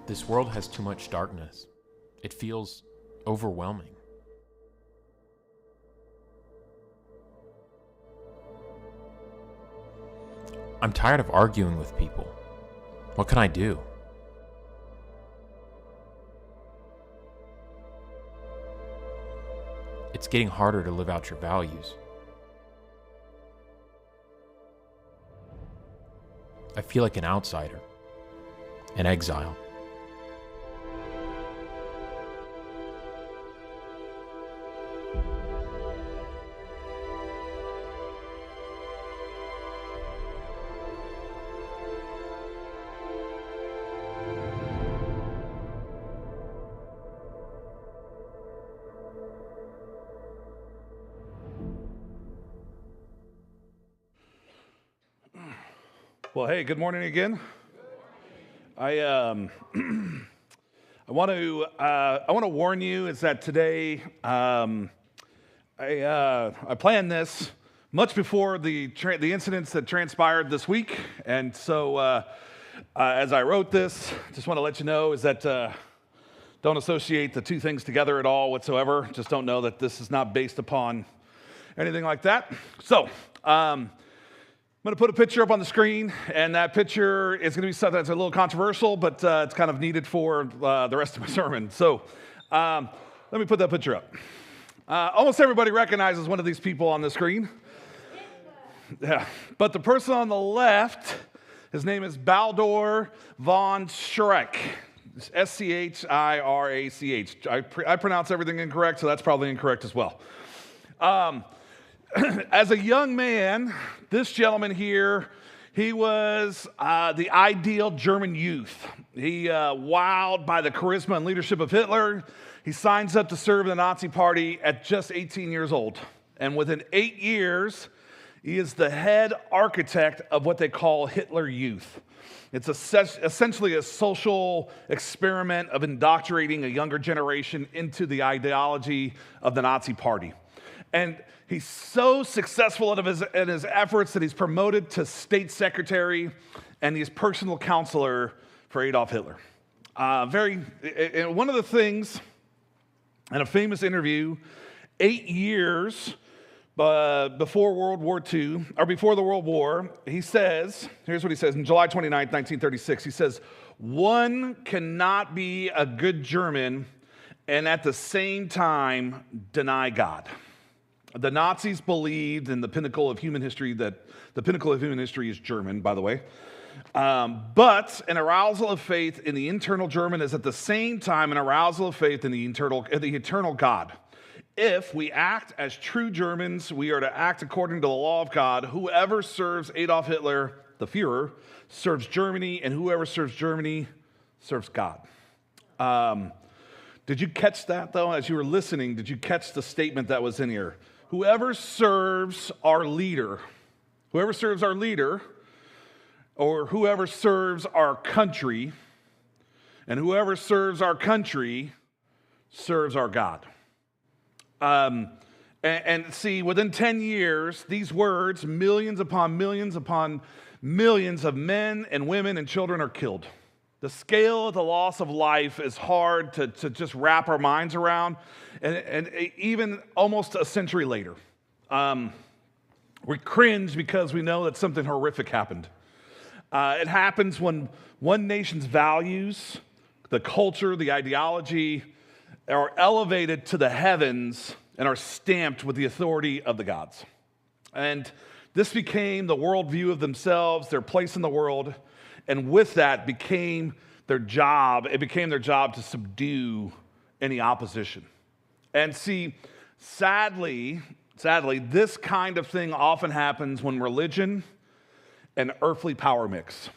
This world has too much darkness. It feels overwhelming. I'm tired of arguing with people. What can I do? It's getting harder to live out your values. I feel like an outsider, an exile. Well, hey, good morning again. I want to warn you is that today I planned this much before the incidents that transpired this week, and so as I wrote this, just want to let you know is that don't associate the two things together at all whatsoever. Just don't know that this is not based upon anything like that. So. I'm going to put a picture up on the screen, and that picture is going to be something that's a little controversial, but it's kind of needed for the rest of my sermon. So let me put that picture up. Almost everybody recognizes one of these people on the screen. Yeah, but the person on the left, his name is Baldur von Schirach. Schirach. I pronounce everything incorrect, so that's probably incorrect as well. As a young man, this gentleman here, he was the ideal German youth. He, wowed by the charisma and leadership of Hitler, he signs up to serve in the Nazi Party at just 18 years old. And within 8 years, he is the head architect of what they call Hitler Youth. It's essentially a social experiment of indoctrinating a younger generation into the ideology of the Nazi Party. And he's so successful in his efforts that he's promoted to state secretary and he's personal counselor for Adolf Hitler. One of the things in a famous interview, 8 years before World War II, or before the World War, he says, here's what he says in July 29th, 1936. He says, "One cannot be a good German and at the same time deny God." The Nazis believed in the pinnacle of human history, that the pinnacle of human history is German, by the way. But an arousal of faith in the internal German is at the same time an arousal of faith in the eternal God. If we act as true Germans, we are to act according to the law of God. Whoever serves Adolf Hitler, the Führer, serves Germany, and whoever serves Germany serves God. Did you catch that, though? As you were listening, did you catch the statement that was in here? Whoever serves our leader, or whoever serves our country, and whoever serves our country serves our God. And see, within 10 years, these words, millions upon millions of men and women and children are killed. The scale of the loss of life is hard to just wrap our minds around, and even almost a century later. We cringe because we know that something horrific happened. It happens when one nation's values, the culture, the ideology, are elevated to the heavens and are stamped with the authority of the gods. And this became the worldview of themselves, their place in the world. And with that became their job. It became their job to subdue any opposition. And see, sadly, this kind of thing often happens when religion and earthly power mix.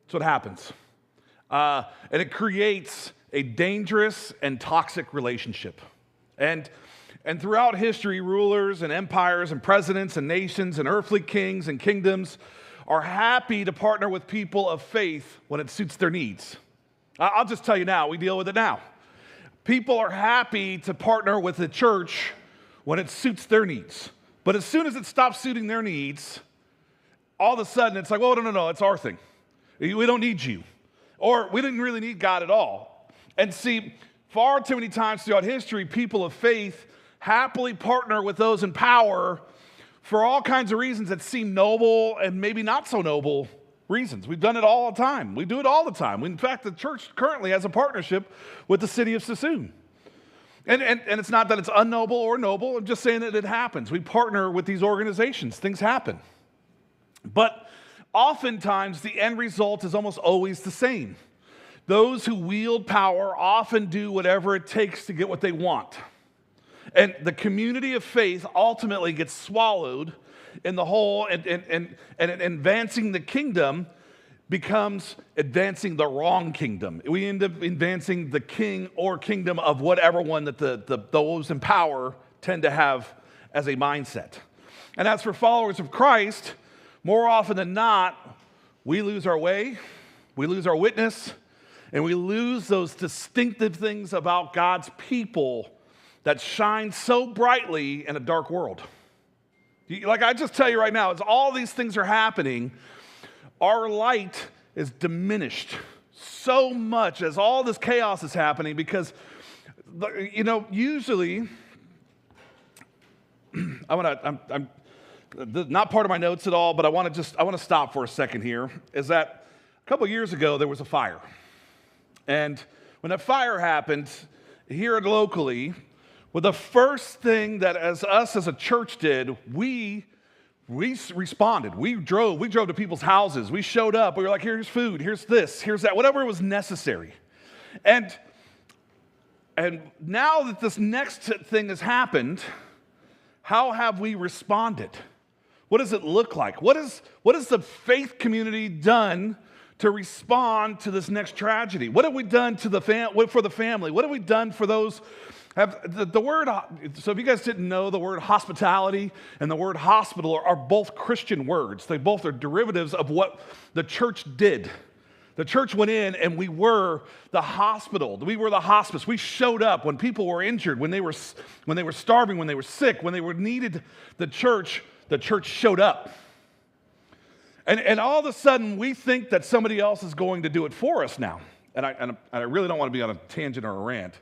That's what happens. And it creates a dangerous and toxic relationship. And throughout history, rulers and empires and presidents and nations and earthly kings and kingdoms are happy to partner with people of faith when it suits their needs. I'll just tell you now, we deal with it now. People are happy to partner with the church when it suits their needs. But as soon as it stops suiting their needs, all of a sudden it's like, oh, no, it's our thing. We don't need you. Or we didn't really need God at all. And see, far too many times throughout history, people of faith happily partner with those in power for all kinds of reasons that seem noble and maybe not so noble reasons. We've done it all the time. We do it all the time. In fact, the church currently has a partnership with the city of Sassoon. And it's not that it's unnoble or noble. I'm just saying that it happens. We partner with these organizations. Things happen. But oftentimes, the end result is almost always the same. Those who wield power often do whatever it takes to get what they want. And the community of faith ultimately gets swallowed in the whole, and advancing the kingdom becomes advancing the wrong kingdom. We end up advancing the king or kingdom of whatever one that those in power tend to have as a mindset. And as for followers of Christ, more often than not, we lose our way, we lose our witness, and we lose those distinctive things about God's people that shine so brightly in a dark world. Like I just tell you right now, as all these things are happening, our light is diminished so much as all this chaos is happening because, usually, I'm not part of my notes at all, but I want to stop for a second here, is that a couple years ago there was a fire. And when that fire happened here locally, well, the first thing that as a church did, we responded. We drove to people's houses. We showed up. We were like, here's food, here's this, here's that, whatever was necessary. And now that this next thing has happened, how have we responded? What does it look like? What has the faith community done to respond to this next tragedy? What have we done for the family? What have we done for those? So if you guys didn't know, the word hospitality and the word hospital are both Christian words. They both are derivatives of what the church did. The church went in and we were the hospital. We were the hospice. We showed up when people were injured, when they were starving, when they were sick, when they were needed the church showed up. And all of a sudden we think that somebody else is going to do it for us now. And I really don't want to be on a tangent or a rant.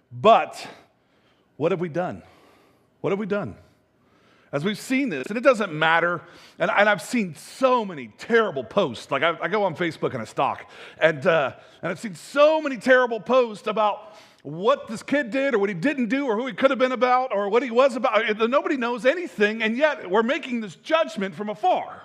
But what have we done? What have we done? As we've seen this, and it doesn't matter, and I've seen so many terrible posts. Like I go on Facebook and I stalk, and I've seen so many terrible posts about what this kid did or what he didn't do or who he could have been about or what he was about. Nobody knows anything, and yet we're making this judgment from afar.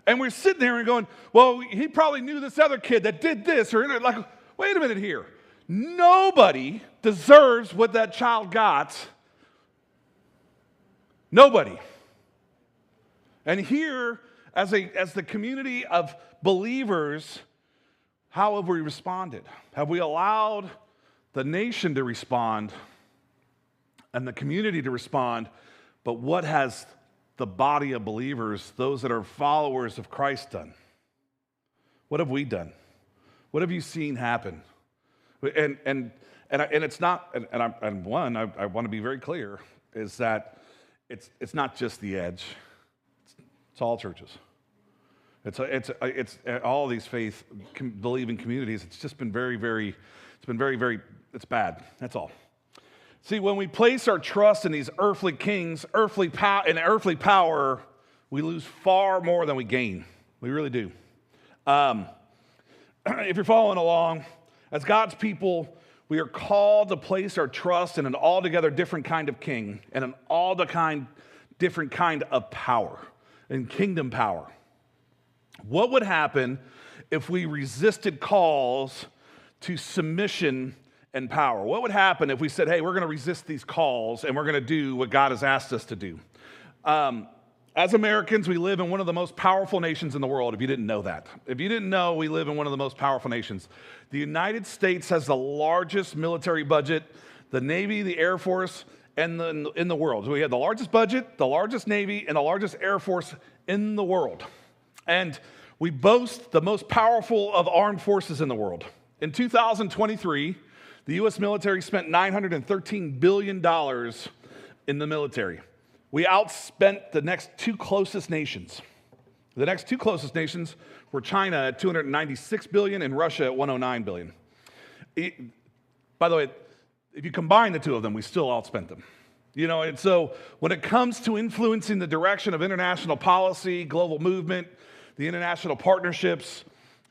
And we're sitting there and going, well, he probably knew this other kid that did this, or like, wait a minute here. Nobody deserves what that child got. Nobody. And here, as the community of believers, how have we responded? Have we allowed the nation to respond and the community to respond? But what has the body of believers, those that are followers of Christ, done? What have we done? What have you seen happen? And it's not. I want to be very clear is that it's not just the Edge. It's all churches. It's all these faith believing communities. It's just been very. It's bad. That's all. See, when we place our trust in these earthly kings, earthly power, we lose far more than we gain. We really do. If you're following along, as God's people, we are called to place our trust in an altogether different kind of king and an different kind of power, and kingdom power. What would happen if we resisted calls to submission and power? What would happen if we said, hey, we're going to resist these calls and we're going to do what God has asked us to do? As Americans, we live in one of the most powerful nations in the world, if you didn't know that. If you didn't know, we live in one of the most powerful nations. The United States has the largest military budget, the Navy, the Air Force, and in the world. So we have the largest budget, the largest Navy, and the largest Air Force in the world. And we boast the most powerful of armed forces in the world. In 2023, the U.S. military spent $913 billion in the military. We outspent the next two closest nations. The next two closest nations were China at $296 billion and Russia at $109 billion. By the way, if you combine the two of them, we still outspent them. And so when it comes to influencing the direction of international policy, global movement, the international partnerships,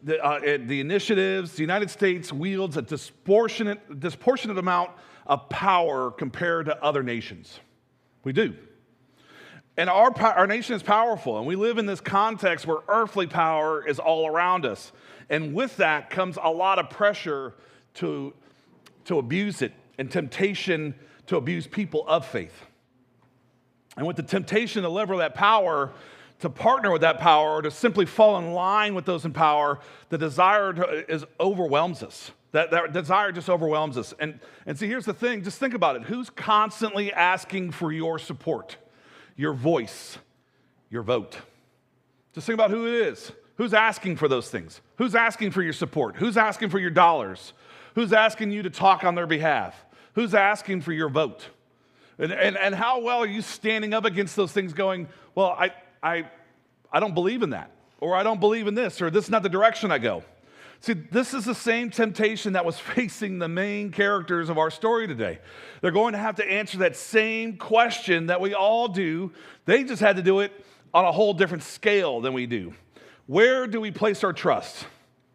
the initiatives, the United States wields a disproportionate amount of power compared to other nations. We do. And our nation is powerful, and we live in this context where earthly power is all around us. And with that comes a lot of pressure to abuse it and temptation to abuse people of faith. And with the temptation to lever that power, to partner with that power, or to simply fall in line with those in power, the desire overwhelms us. That desire just overwhelms us. And see, here's the thing. Just think about it. Who's constantly asking for your support, your voice, your vote? Just think about who it is. Who's asking for those things? Who's asking for your support? Who's asking for your dollars? Who's asking you to talk on their behalf? Who's asking for your vote? And how well are you standing up against those things going, well, I don't believe in that, or I don't believe in this, or this is not the direction I go. See, this is the same temptation that was facing the main characters of our story today. They're going to have to answer that same question that we all do. They just had to do it on a whole different scale than we do. Where do we place our trust?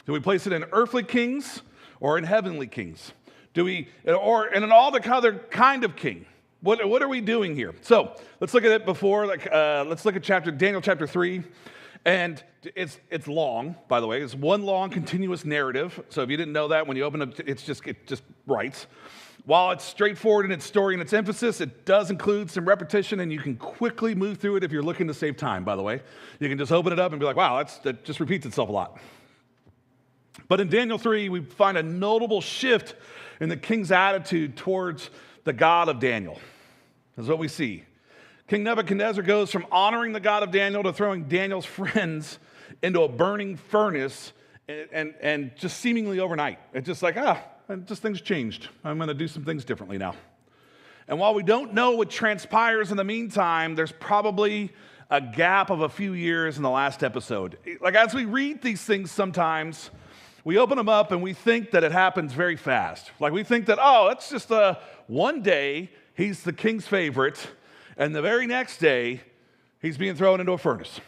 Do we place it in earthly kings or in heavenly kings? And in all the other kind of king? What are we doing here? So let's look at it before. Let's look at Daniel chapter 3. And it's long, by the way. It's one long continuous narrative. So if you didn't know that, when you open up, it just writes. While it's straightforward in its story and its emphasis, it does include some repetition, and you can quickly move through it if you're looking to save time, by the way. You can just open it up and be like, wow, that just repeats itself a lot. But in Daniel 3, we find a notable shift in the king's attitude towards the God of Daniel. That's what we see. King Nebuchadnezzar goes from honoring the God of Daniel to throwing Daniel's friends into a burning furnace and just seemingly overnight. It's just like, just things changed. I'm going to do some things differently now. And while we don't know what transpires in the meantime, there's probably a gap of a few years in the last episode. Like as we read these things sometimes, we open them up and we think that it happens very fast. Like we think that, it's just one day he's the king's favorite, and the very next day he's being thrown into a furnace.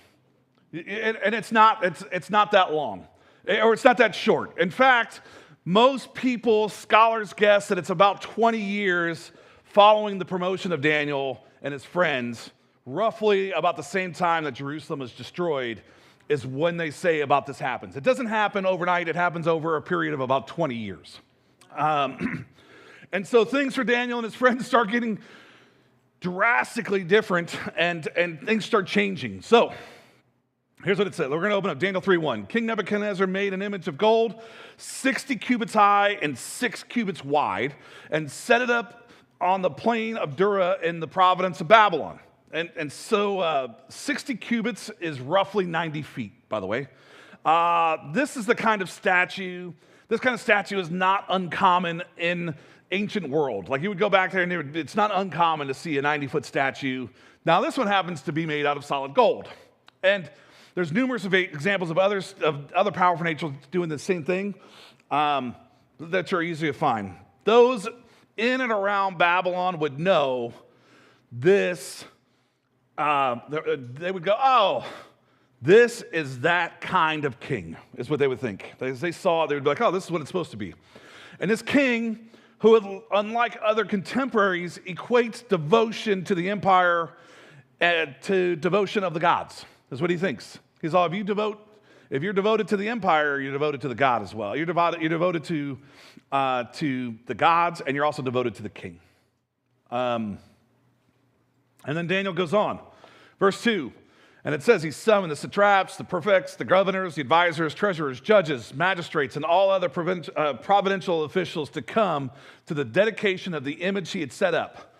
And it's not that long, or it's not that short. In fact, most people, scholars guess that it's about 20 years following the promotion of Daniel and his friends, roughly about the same time that Jerusalem is destroyed, is when they say about this happens. It doesn't happen overnight. It happens over a period of about 20 years. And so things for Daniel and his friends start getting drastically different, and things start changing. So here's what it says. We're going to open up Daniel 3:1. King Nebuchadnezzar made an image of gold, 60 cubits high and 6 cubits wide, and set it up on the plain of Dura in the province of Babylon. And so 60 cubits is roughly 90 feet, by the way. This is the kind of statue. This kind of statue is not uncommon in ancient world. Like you would go back there and it's not uncommon to see a 90-foot statue. Now this one happens to be made out of solid gold. And there's numerous examples of other powerful nations doing the same thing that are easy to find. Those in and around Babylon would know this. They would go, this is that kind of king, is what they would think. As they saw it, they would be like, this is what it's supposed to be. And this king, who, unlike other contemporaries, equates devotion to the empire to devotion of the gods. That's what he thinks. He's all, if you're devoted to the empire, you're devoted to the God as well. You're devoted to the gods, and you're also devoted to the king. And then Daniel goes on. Verse 2, and it says he summoned the satraps, the prefects, the governors, the advisors, treasurers, judges, magistrates, and all other providential officials to come to the dedication of the image he had set up.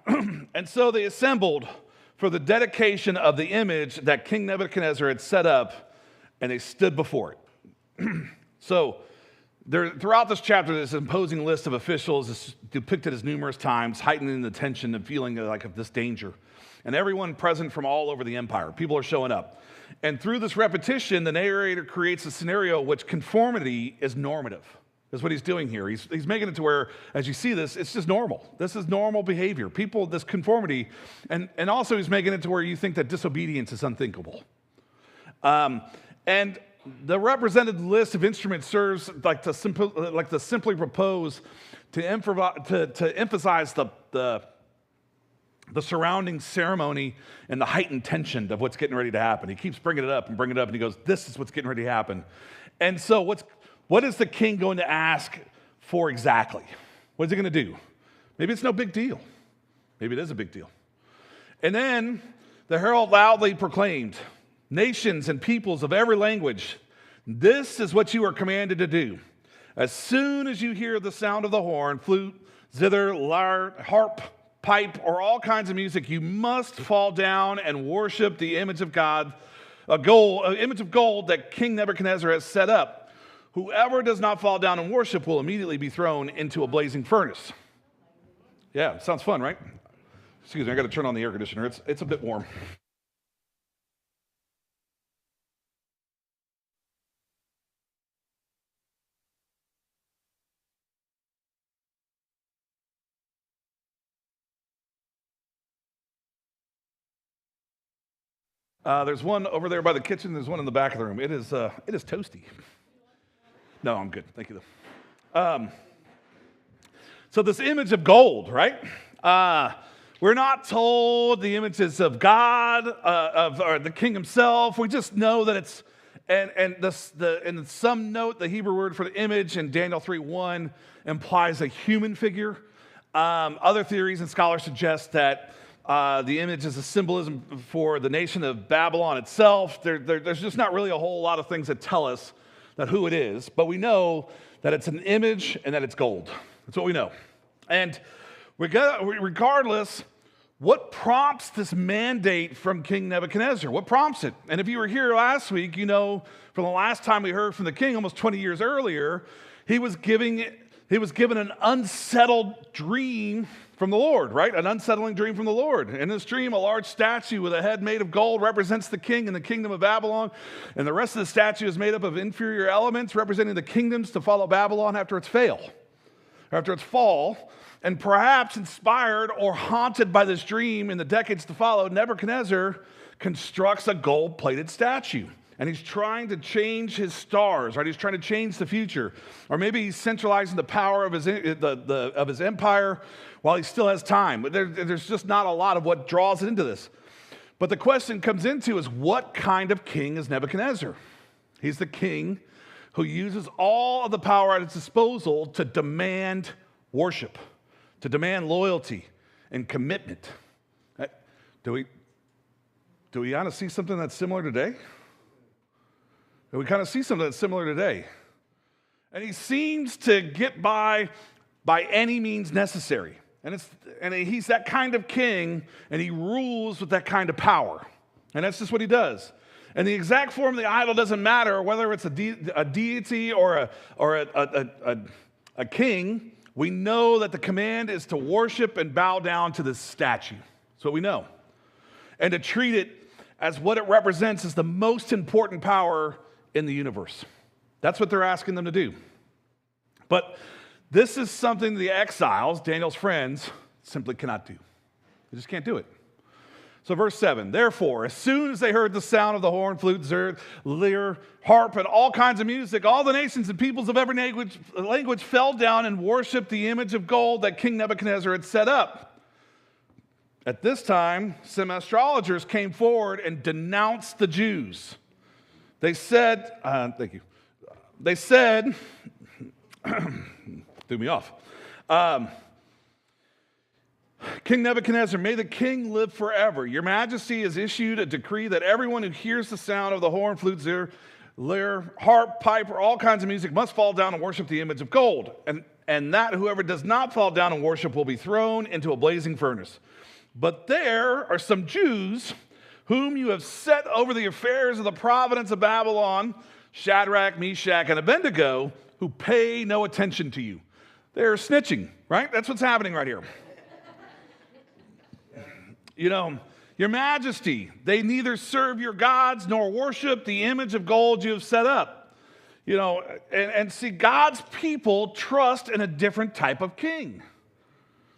And so they assembled for the dedication of the image that King Nebuchadnezzar had set up, and they stood before it. So Throughout this chapter, this imposing list of officials is depicted as numerous times, heightening the tension and feeling like of this danger. And everyone present from all over the empire, people are showing up. And through this repetition, the narrator creates a scenario in which conformity is normative. That's what he's doing here. He's making it to where, as you see this, it's just normal. This is normal behavior. People, this conformity, and also he's making it to where you think that disobedience is unthinkable. And the represented list of instruments serves like to simply propose to emphasize the surrounding ceremony and the heightened tension of what's getting ready to happen. He keeps bringing it up, and he goes, this is what's getting ready to happen. And so what is the king going to ask for exactly? What is he going to do? Maybe it's no big deal. Maybe it is a big deal. And then the herald loudly proclaimed, nations and peoples of every language, this is what you are commanded to do. As soon as you hear the sound of the horn, flute, zither, lyre, harp, pipe, or all kinds of music, you must fall down and worship the image of God, an image of gold that King Nebuchadnezzar has set up. Whoever does not fall down and worship will immediately be thrown into a blazing furnace. Yeah, sounds fun, right? Excuse me, I got to turn on the air conditioner. It's a bit warm. There's one over there by the kitchen. There's one in the back of the room. It is toasty. No, I'm good. Thank you, though. So this image of gold, right? We're not told the images of God, or the king himself. We just know that it's, and in some note, the Hebrew word for the image in Daniel 3:1 implies a human figure. Other theories and scholars suggest that the image is a symbolism for the nation of Babylon itself. There's just not really a whole lot of things that tell us that who it is, but we know that it's an image and that it's gold. That's what we know. And regardless, what prompts this mandate from King Nebuchadnezzar? What prompts it? And if you were here last week, you know from the last time we heard from the king, almost 20 years earlier, he was given an unsettled dream from the Lord, right? An unsettling dream from the Lord. In this dream, a large statue with a head made of gold represents the king in the kingdom of Babylon, and the rest of the statue is made up of inferior elements representing the kingdoms to follow Babylon after its fall. And perhaps inspired or haunted by this dream in the decades to follow, Nebuchadnezzar constructs a gold-plated statue. And he's trying to change his stars, right? He's trying to change the future. Or maybe he's centralizing the power of his empire while he still has time. But there's just not a lot of what draws into this. But the question comes into is, what kind of king is Nebuchadnezzar? He's the king who uses all of the power at his disposal to demand worship, to demand loyalty and commitment. Do we kind of see something that's similar today? We kind of see something that's similar today. And he seems to get by any means necessary. And he's that kind of king, and he rules with that kind of power. And that's just what he does. And the exact form of the idol doesn't matter, whether it's a deity or a king. We know that the command is to worship and bow down to this statue. That's what we know. And to treat it as what it represents as the most important power in the universe. That's what they're asking them to do. But this is something the exiles, Daniel's friends, simply cannot do. They just can't do it. So verse 7, therefore, as soon as they heard the sound of the horn, flute, zither, lyre, harp, and all kinds of music, all the nations and peoples of every language fell down and worshiped the image of gold that King Nebuchadnezzar had set up. At this time, some astrologers came forward and denounced the Jews. They said, thank you. They said, threw me off. King Nebuchadnezzar, may the king live forever. Your majesty has issued a decree that everyone who hears the sound of the horn, flute, zither, lyre, harp, pipe, or all kinds of music must fall down and worship the image of gold. And that whoever does not fall down and worship will be thrown into a blazing furnace. But there are some Jews whom you have set over the affairs of the province of Babylon, Shadrach, Meshach, and Abednego, who pay no attention to you. They're snitching, right? That's what's happening right here. You know, your majesty, they neither serve your gods nor worship the image of gold you have set up. You know, and see, God's people trust in a different type of king.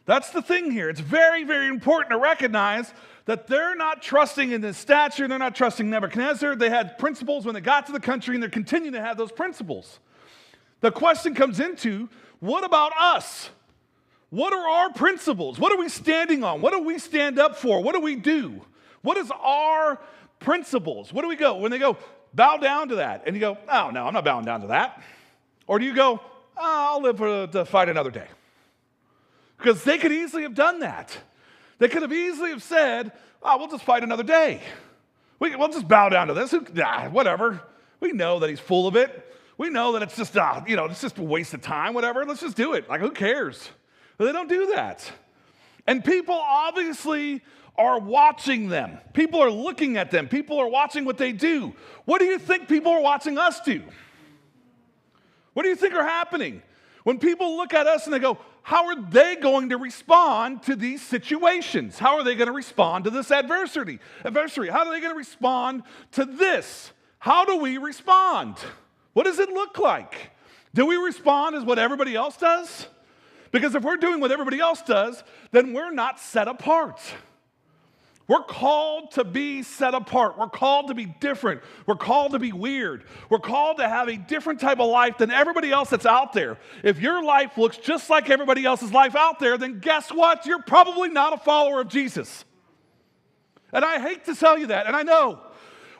That's the thing here. It's very, very important to recognize that they're not trusting in this stature. They're not trusting Nebuchadnezzar. They had principles when they got to the country, and they're continuing to have those principles. The question comes into, what about us? What are our principles? What are we standing on? What do we stand up for? What do we do? What is our principles? What do we go? When they go, bow down to that. And you go, oh, no, I'm not bowing down to that. Or do you go, I'll live to fight another day? Because they could easily have done that. They could have easily have said, we'll just fight another day. We'll just bow down to this. Whatever. We know that he's full of it. We know that it's just, it's just a waste of time, whatever. Let's just do it. Like, who cares? But they don't do that. And people obviously are watching them. People are looking at them. People are watching what they do. What do you think people are watching us do? What do you think are happening? When people look at us and they go, how are they going to respond to these situations? How are they going to respond to this adversity? How are they going to respond to this? How do we respond? What does it look like? Do we respond as what everybody else does? Because if we're doing what everybody else does, then we're not set apart. We're called to be set apart. We're called to be different. We're called to be weird. We're called to have a different type of life than everybody else that's out there. If your life looks just like everybody else's life out there, then guess what? You're probably not a follower of Jesus. And I hate to tell you that, and I know.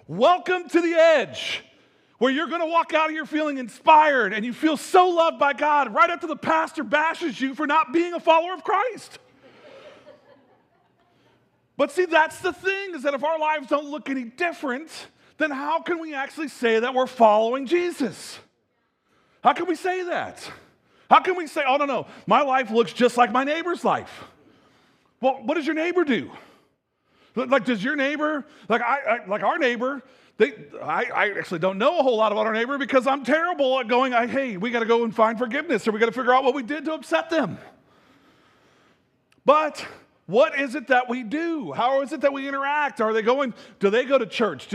Welcome to the edge, where you're going to walk out of here feeling inspired and you feel so loved by God right after the pastor bashes you for not being a follower of Christ. But see, that's the thing, is that if our lives don't look any different, then how can we actually say that we're following Jesus? How can we say that? How can we say, oh, no, my life looks just like my neighbor's life? Well, what does your neighbor do? Like, does your neighbor, like our neighbor, I actually don't know a whole lot about our neighbor because I'm terrible at going, hey, we got to go and find forgiveness, or we got to figure out what we did to upset them. But what is it that we do? How is it that we interact? Do they go to church?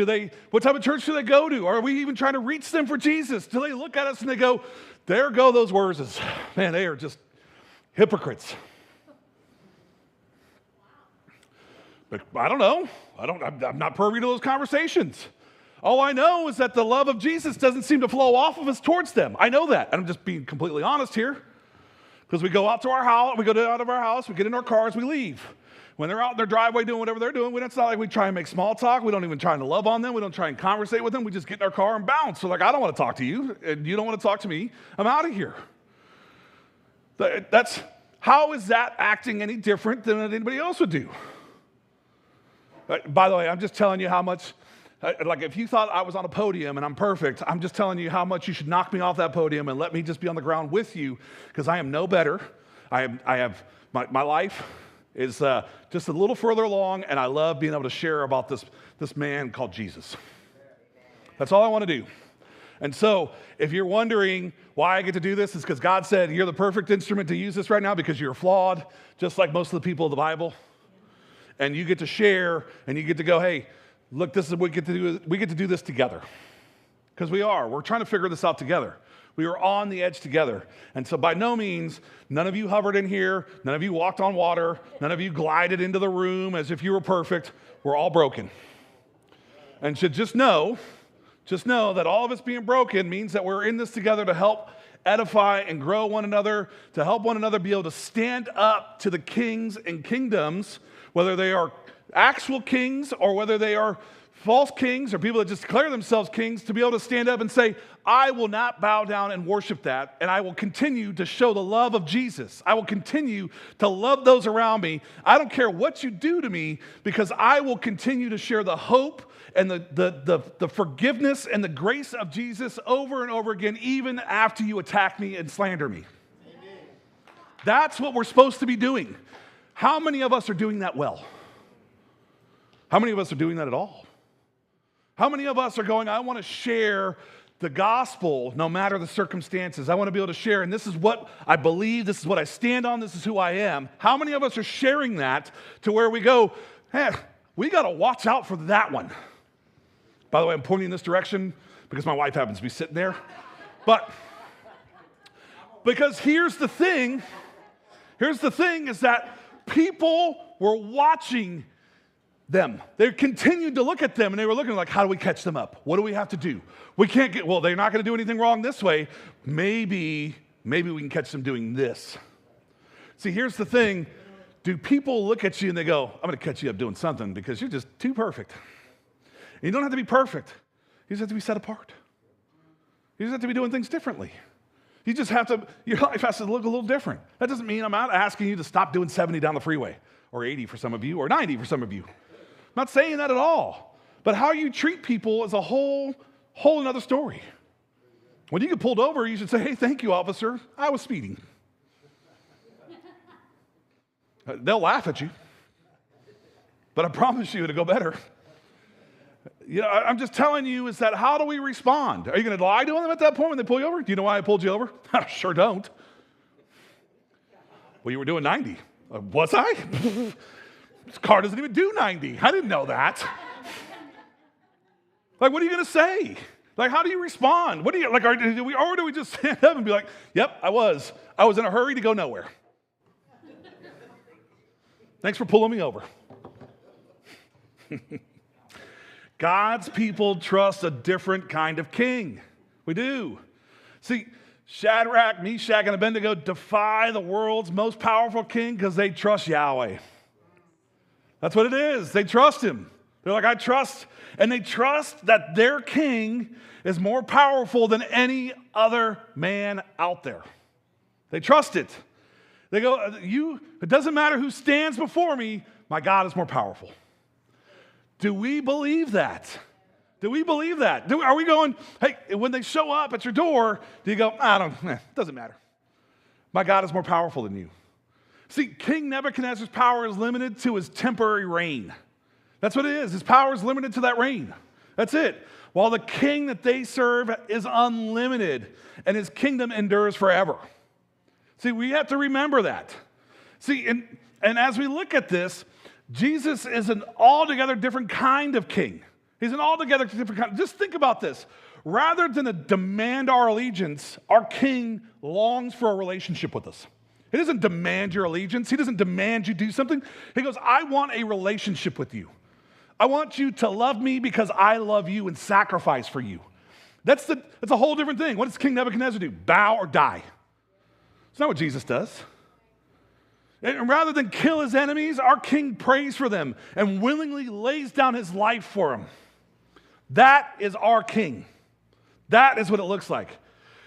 What type of church do they go to? Are we even trying to reach them for Jesus? Do they look at us and they go, there go those Wurzes. Man, they are just hypocrites. But I don't know. I'm not privy to those conversations. All I know is that the love of Jesus doesn't seem to flow off of us towards them. I know that. And I'm just being completely honest here. Because we go out to our house, we get in our cars, we leave. When they're out in their driveway doing whatever they're doing, it's not like we try and make small talk. We don't even try to love on them. We don't try and conversate with them. We just get in our car and bounce. So like, I don't want to talk to you, and you don't want to talk to me. I'm out of here. How is that acting any different than anybody else would do? By the way, I'm just telling you how much, like if you thought I was on a podium and I'm perfect, I'm just telling you how much you should knock me off that podium and let me just be on the ground with you, because I am no better. My life is just a little further along, and I love being able to share about this man called Jesus. That's all I want to do. And so if you're wondering why I get to do this, it's because God said you're the perfect instrument to use this right now because you're flawed, just like most of the people of the Bible. And you get to share, and you get to go, hey, look, this is what we get to do. We get to do this together. Because we're trying to figure this out together. We are on the edge together. And so by no means, none of you hovered in here, none of you walked on water, none of you glided into the room as if you were perfect. We're all broken. And should just know that all of us being broken means that we're in this together to help edify and grow one another, to help one another be able to stand up to the kings and kingdoms, whether they are actual kings or whether they are false kings or people that just declare themselves kings, to be able to stand up and say, I will not bow down and worship that, and I will continue to show the love of Jesus. I will continue to love those around me. I don't care what you do to me, because I will continue to share the hope and the forgiveness and the grace of Jesus over and over again, even after you attack me and slander me. Amen. That's what we're supposed to be doing. How many of us are doing that well? How many of us are doing that at all? How many of us are going, I want to share the gospel, no matter the circumstances. I want to be able to share, and this is what I believe, this is what I stand on, this is who I am. How many of us are sharing that to where we go, hey, we got to watch out for that one? By the way, I'm pointing in this direction because my wife happens to be sitting there. But because here's the thing is that people were watching them. They continued to look at them, and they were looking like, how do we catch them up? What do we have to do? We can't get, well, they're not going to do anything wrong this way. Maybe we can catch them doing this. See, here's the thing. Do people look at you and they go, I'm going to catch you up doing something because you're just too perfect? And you don't have to be perfect. You just have to be set apart. You just have to be doing things differently. You just have to, your life has to look a little different. That doesn't mean I'm not asking you to stop doing 70 down the freeway, or 80 for some of you, or 90 for some of you. I'm not saying that at all. But how you treat people is a whole another story. When you get pulled over, you should say, hey, thank you, officer. I was speeding. They'll laugh at you. But I promise you it'll go better. You know, I'm just telling you is that how do we respond? Are you going to lie to them at that point when they pull you over? Do you know why I pulled you over? I sure don't. Well, you were doing 90. Was I? This car doesn't even do 90. I didn't know that. Like, what are you going to say? Like, how do you respond? What do you, like, or do we just stand up and be like, yep, I was in a hurry to go nowhere. Thanks for pulling me over. God's people trust a different kind of king. We do. See, Shadrach, Meshach, and Abednego defy the world's most powerful king because they trust Yahweh. That's what it is. They trust him. They're like, I trust, and they trust that their king is more powerful than any other man out there. They trust it. They go, it doesn't matter who stands before me, my God is more powerful. Do we believe that? Do we believe that? Are we going, hey, when they show up at your door, do you go, it doesn't matter. My God is more powerful than you. See, King Nebuchadnezzar's power is limited to his temporary reign. That's what it is. His power is limited to that reign. That's it. While the king that they serve is unlimited and his kingdom endures forever. See, we have to remember that. See, and as we look at this, Jesus is an altogether different kind of king. He's an altogether different kind. Just think about this. Rather than to demand our allegiance, our king longs for a relationship with us. He doesn't demand your allegiance. He doesn't demand you do something. He goes, I want a relationship with you. I want you to love me because I love you and sacrifice for you. That's a whole different thing. What does King Nebuchadnezzar do? Bow or die. It's not what Jesus does. And rather than kill his enemies, our king prays for them and willingly lays down his life for them. That is our king. That is what it looks like.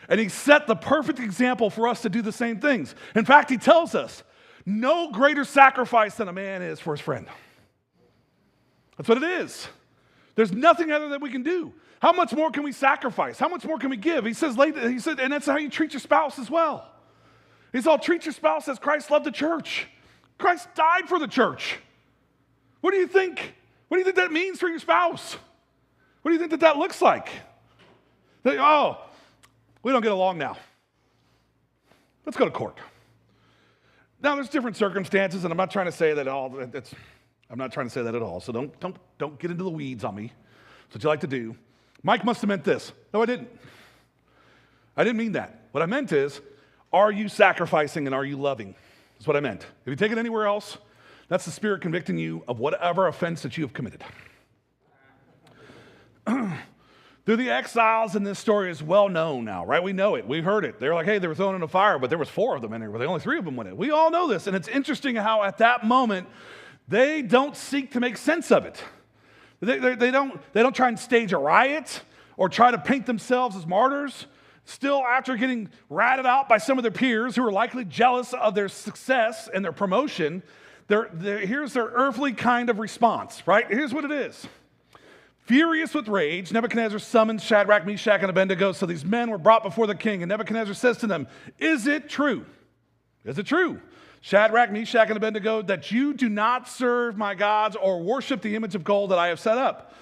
And he set the perfect example for us to do the same things. In fact, he tells us, no greater sacrifice than a man is for his friend. That's what it is. There's nothing other that we can do. How much more can we sacrifice? How much more can we give? He said, and that's how you treat your spouse as well. He said, treat your spouse as Christ loved the church. Christ died for the church. What do you think? What do you think that means for your spouse? What do you think that looks like? We don't get along now. Let's go to court. Now, there's different circumstances, and I'm not trying to say that all. I'm not trying to say that at all. So don't get into the weeds on me. That's what you like to do. Mike must have meant this. No, I didn't. I didn't mean that. What I meant is, are you sacrificing and are you loving? That's what I meant. If you take it anywhere else, that's the Spirit convicting you of whatever offense that you have committed. Through the exiles in this story is well known now, right? We know it. We've heard it. They're like, hey, they were thrown in a fire, but there was 4 of them in there, but only 3 of them went in. We all know this, and it's interesting how at that moment, they don't seek to make sense of it. They don't try and stage a riot or try to paint themselves as martyrs. Still, after getting ratted out by some of their peers who are likely jealous of their success and their promotion, here's their earthly kind of response, right? Here's what it is. Furious with rage, Nebuchadnezzar summons Shadrach, Meshach, and Abednego. So these men were brought before the king, and Nebuchadnezzar says to them, is it true? Is it true, Shadrach, Meshach, and Abednego, that you do not serve my gods or worship the image of gold that I have set up?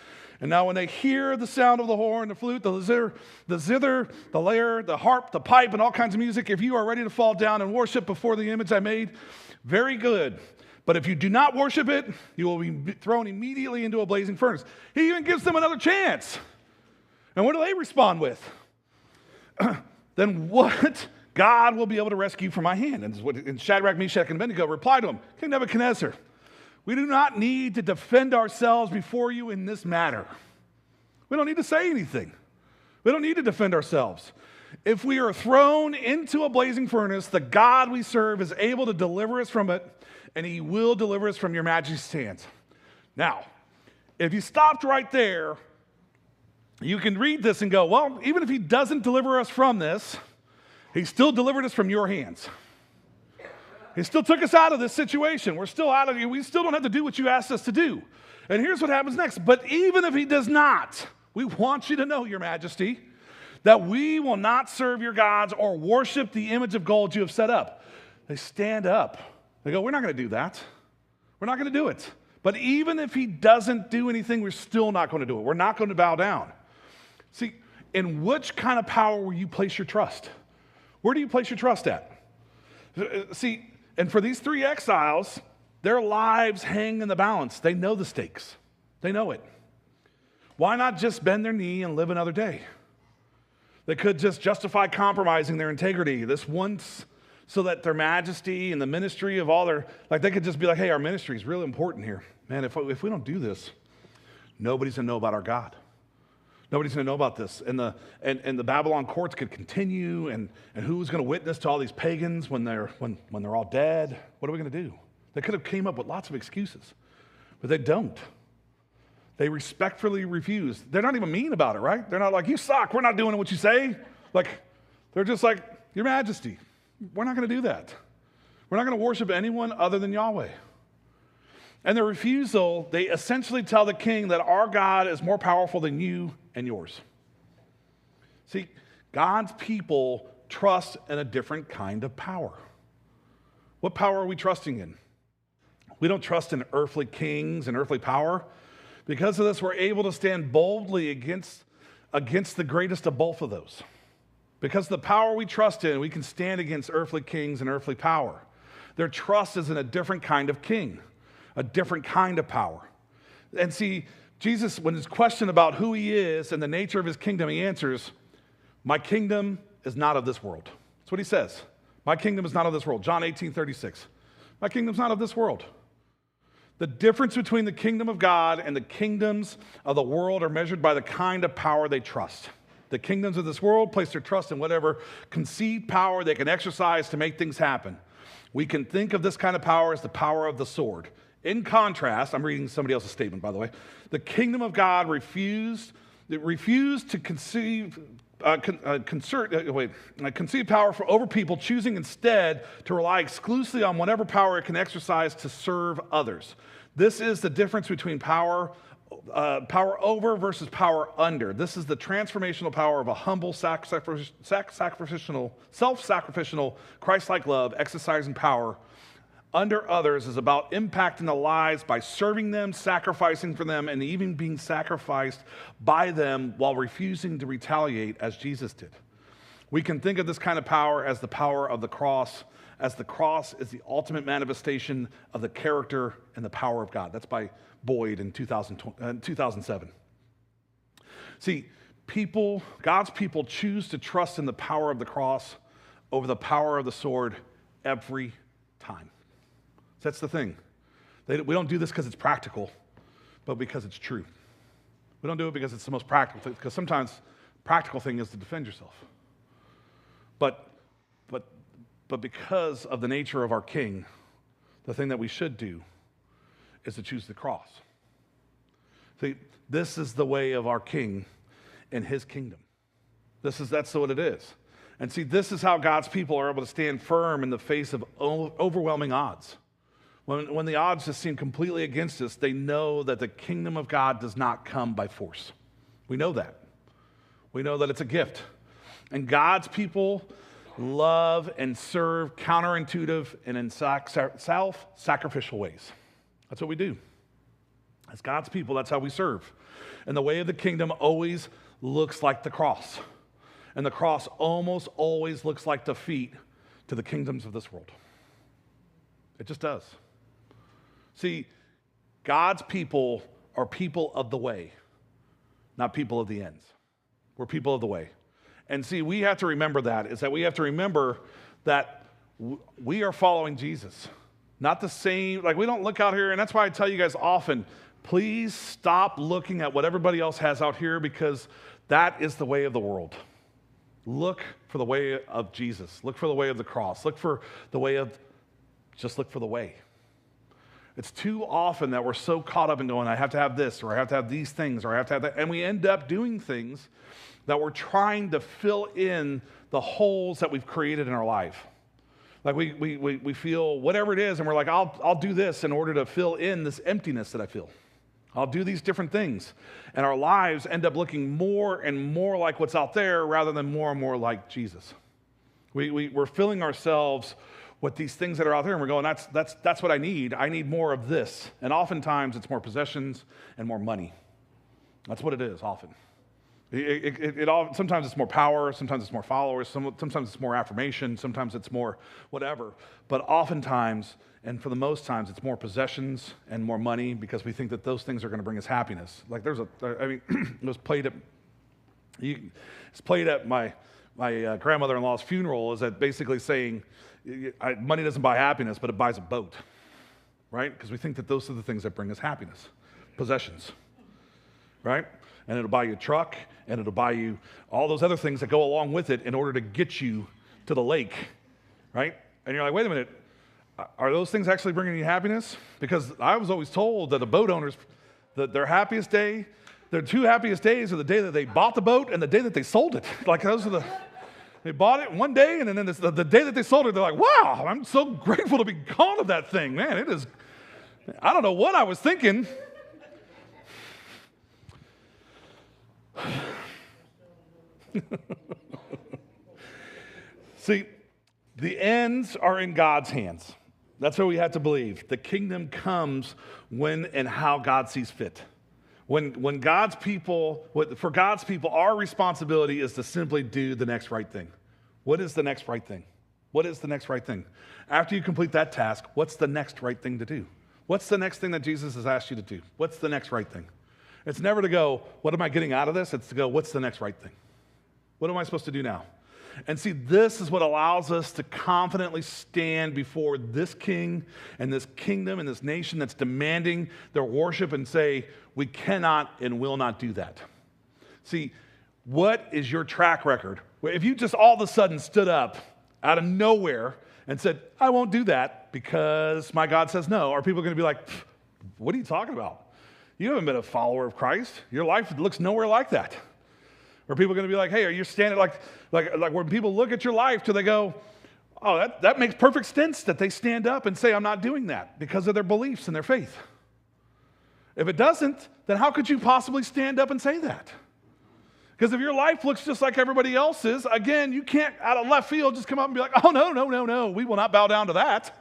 And now when they hear the sound of the horn, the flute, the zither, the lyre, the harp, the pipe, and all kinds of music, if you are ready to fall down and worship before the image I made, very good. But if you do not worship it, you will be thrown immediately into a blazing furnace. He even gives them another chance. And what do they respond with? Then what God will be able to rescue from my hand? And Shadrach, Meshach, and Abednego replied to him, King Nebuchadnezzar, we do not need to defend ourselves before you in this matter. We don't need to say anything. We don't need to defend ourselves. If we are thrown into a blazing furnace, the God we serve is able to deliver us from it, and he will deliver us from your majesty's hands. Now, if you stopped right there, you can read this and go, well, even if he doesn't deliver us from this, he still delivered us from your hands. He still took us out of this situation. We're still out of it. We still don't have to do what you asked us to do. And here's what happens next. But even if he does not, we want you to know, Your Majesty, that we will not serve your gods or worship the image of gold you have set up. They stand up. They go, we're not going to do that. We're not going to do it. But even if he doesn't do anything, we're still not going to do it. We're not going to bow down. See, in which kind of power will you place your trust? Where do you place your trust at? See, and for these three exiles, their lives hang in the balance. They know the stakes. They know it. Why not just bend their knee and live another day? They could just justify compromising their integrity this once so that their majesty and the ministry of all their, like they could just be like, hey, our ministry is really important here. Man, if we don't do this, nobody's going to know about our God. Nobody's going to know about this. And the Babylon courts could continue, and who's going to witness to all these pagans when they're all dead? What are we going to do? They could have came up with lots of excuses, but they don't. They respectfully refuse. They're not even mean about it, right? They're not like, you suck, we're not doing what you say. Like, they're just like, Your Majesty, we're not going to do that. We're not going to worship anyone other than Yahweh. And their refusal, they essentially tell the king that our God is more powerful than you and yours. See, God's people trust in a different kind of power. What power are we trusting in? We don't trust in earthly kings and earthly power. Because of this, we're able to stand boldly against the greatest of both of those. Because of the power we trust in, we can stand against earthly kings and earthly power. Their trust is in a different kind of king, a different kind of power. And see, Jesus, when he's questioned about who he is and the nature of his kingdom, he answers, my kingdom is not of this world. That's what he says. My kingdom is not of this world. John 18:36. My kingdom's not of this world. The difference between the kingdom of God and the kingdoms of the world are measured by the kind of power they trust. The kingdoms of this world place their trust in whatever conceived power they can exercise to make things happen. We can think of this kind of power as the power of the sword. In contrast, I'm reading somebody else's statement, by the way. The kingdom of God refused to conceive power over people, choosing instead to rely exclusively on whatever power it can exercise to serve others. This is the difference between power over versus power under. This is the transformational power of a humble, self-sacrificial, Christ-like love, exercising power under others is about impacting the lives by serving them, sacrificing for them, and even being sacrificed by them while refusing to retaliate as Jesus did. We can think of this kind of power as the power of the cross, as the cross is the ultimate manifestation of the character and the power of God. That's by Boyd in 2007. See, God's people choose to trust in the power of the cross over the power of the sword every time. That's the thing. We don't do this because it's practical, but because it's true. We don't do it because it's the most practical thing, because sometimes practical thing is to defend yourself. But because of the nature of our King, the thing that we should do is to choose the cross. See, this is the way of our King and his kingdom. That's what it is. And see, this is how God's people are able to stand firm in the face of overwhelming odds. When the odds just seem completely against us, they know that the kingdom of God does not come by force. We know that. We know that it's a gift. And God's people love and serve counterintuitive and in self-sacrificial ways. That's what we do. As God's people, that's how we serve. And the way of the kingdom always looks like the cross. And the cross almost always looks like defeat to the kingdoms of this world. It just does. See, God's people are people of the way, not people of the ends. We're people of the way. And see, we have to remember that, is that we have to remember that we are following Jesus. Not the same, like we don't look out here, and that's why I tell you guys often, please stop looking at what everybody else has out here, because that is the way of the world. Look for the way of Jesus. Look for the way of the cross. Look for the way of, just look for the way. It's too often that we're so caught up in going, I have to have this, or I have to have these things, or I have to have that, and we end up doing things that we're trying to fill in the holes that we've created in our life. Like we feel whatever it is, and we're like, I'll do this in order to fill in this emptiness that I feel. I'll do these different things. And our lives end up looking more and more like what's out there rather than more and more like Jesus. We're filling ourselves with these things that are out there, and we're going, that's what I need. I need more of this. And oftentimes it's more possessions and more money. That's what it is often. Sometimes it's more power, sometimes it's more followers, sometimes it's more affirmation, sometimes it's more whatever. But oftentimes, and for the most times, it's more possessions and more money, because we think that those things are going to bring us happiness. Like it was played at my grandmother-in-law's funeral, is that basically saying, money doesn't buy happiness, but it buys a boat, right? Because we think that those are the things that bring us happiness, possessions, right? And it'll buy you a truck, and it'll buy you all those other things that go along with it in order to get you to the lake, right? And you're like, wait a minute, are those things actually bringing you happiness? Because I was always told that the boat owners, their happiest day, their two happiest days are the day that they bought the boat and the day that they sold it. Like those are they bought it one day, and then the day that they sold it, they're like, wow, I'm so grateful to be gone of that thing. Man, it is, I don't know what I was thinking. See, the ends are in God's hands. That's what we have to believe. The kingdom comes when and how God sees fit. When God's people, for God's people, our responsibility is to simply do the next right thing. What is the next right thing? What is the next right thing? After you complete that task, what's the next right thing to do? What's the next thing that Jesus has asked you to do? What's the next right thing? It's never to go, what am I getting out of this? It's to go, what's the next right thing? What am I supposed to do now? And see, this is what allows us to confidently stand before this king and this kingdom and this nation that's demanding their worship and say, we cannot and will not do that. See, what is your track record? If you just all of a sudden stood up out of nowhere and said, I won't do that because my God says no, are people going to be like, what are you talking about? You haven't been a follower of Christ. Your life looks nowhere like that. Or people are going to be like, hey, are you standing like when people look at your life, do they go, oh, that makes perfect sense that they stand up and say, I'm not doing that because of their beliefs and their faith. If it doesn't, then how could you possibly stand up and say that? Because if your life looks just like everybody else's, again, you can't out of left field just come up and be like, oh, no, we will not bow down to that.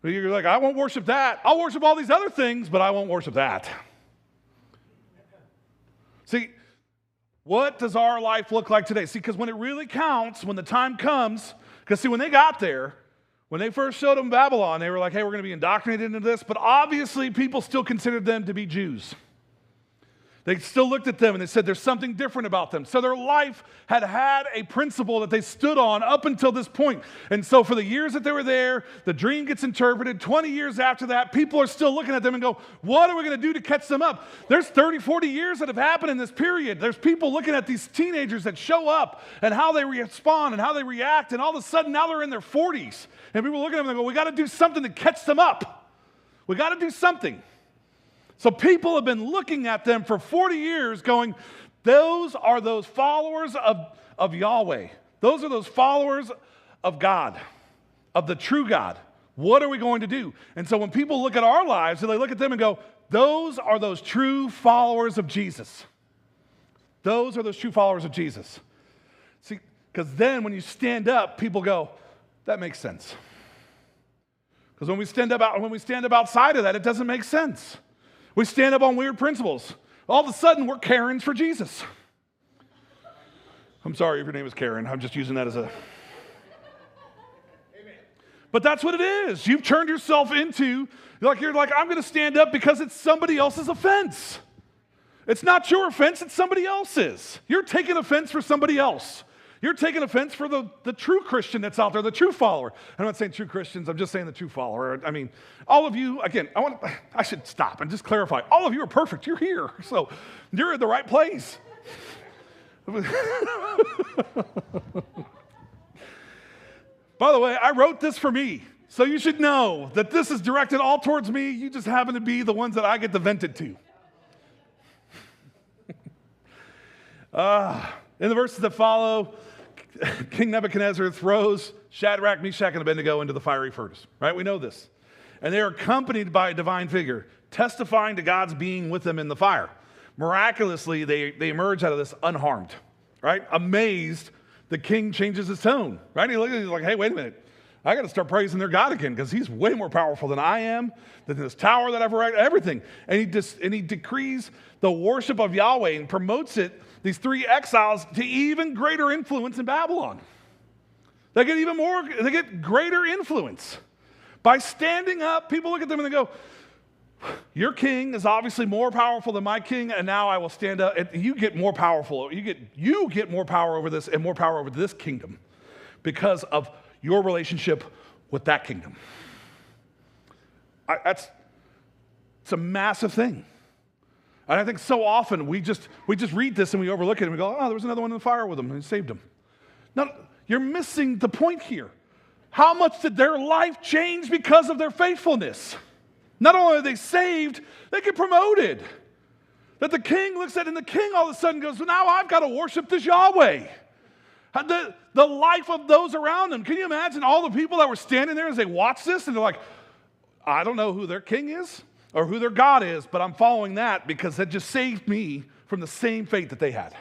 You're like, I won't worship that. I'll worship all these other things, but I won't worship that. See, what does our life look like today? See, because when it really counts, when the time comes, because see, when they got there, when they first showed them Babylon, they were like, hey, we're going to be indoctrinated into this, but obviously people still considered them to be Jews. They still looked at them and they said there's something different about them. So their life had a principle that they stood on up until this point. And so for the years that they were there, the dream gets interpreted. 20 years after that, people are still looking at them and go, what are we going to do to catch them up? There's 30, 40 years that have happened in this period. There's people looking at these teenagers that show up and how they respond and how they react. And all of a sudden now they're in their 40s. And people look at them and go, we got to do something to catch them up. We got to do something. So people have been looking at them for 40 years going, those are those followers of Yahweh. Those are those followers of God, of the true God. What are we going to do? And so when people look at our lives, they look at them and go, those are those true followers of Jesus. Those are those true followers of Jesus. See, because then when you stand up, people go, that makes sense. Because when we stand up outside of that, it doesn't make sense. We stand up on weird principles. All of a sudden, we're Karens for Jesus. I'm sorry if your name is Karen. I'm just using that as a... But that's what it is. You've turned yourself into, you're like, I'm going to stand up because it's somebody else's offense. It's not your offense, it's somebody else's. You're taking offense for somebody else. You're taking offense for the true Christian that's out there, the true follower. I'm not saying true Christians, I'm just saying the true follower. I mean, all of you, again, I should stop and just clarify. All of you are perfect. You're here. So you're in the right place. By the way, I wrote this for me, so you should know that this is directed all towards me. You just happen to be the ones that I get to vent it to. In the verses that follow, King Nebuchadnezzar throws Shadrach, Meshach, and Abednego into the fiery furnace, right? We know this. And they are accompanied by a divine figure, testifying to God's being with them in the fire. Miraculously, they emerge out of this unharmed, right? Amazed, the king changes his tone, right? He looks at it, he's like, hey, wait a minute. I got to start praising their God again because he's way more powerful than I am, than this tower that I've erected, everything. And he decrees the worship of Yahweh and promotes it, these three exiles, to even greater influence in Babylon. They get greater influence. By standing up, people look at them and they go, your king is obviously more powerful than my king, and now I will stand up. And you get more powerful. You get more power over this and more power over this kingdom because of your relationship with that kingdom. It's a massive thing. And I think so often we just read this and we overlook it and we go, oh, there was another one in the fire with them and he saved him. No, you're missing the point here. How much did their life change because of their faithfulness? Not only are they saved, they get promoted. That the king looks at it and the king all of a sudden goes, well, now I've got to worship this Yahweh. The life of those around them. Can you imagine all the people that were standing there as they watched this and they're like, I don't know who their king is or who their God is, but I'm following that because that just saved me from the same fate that they had.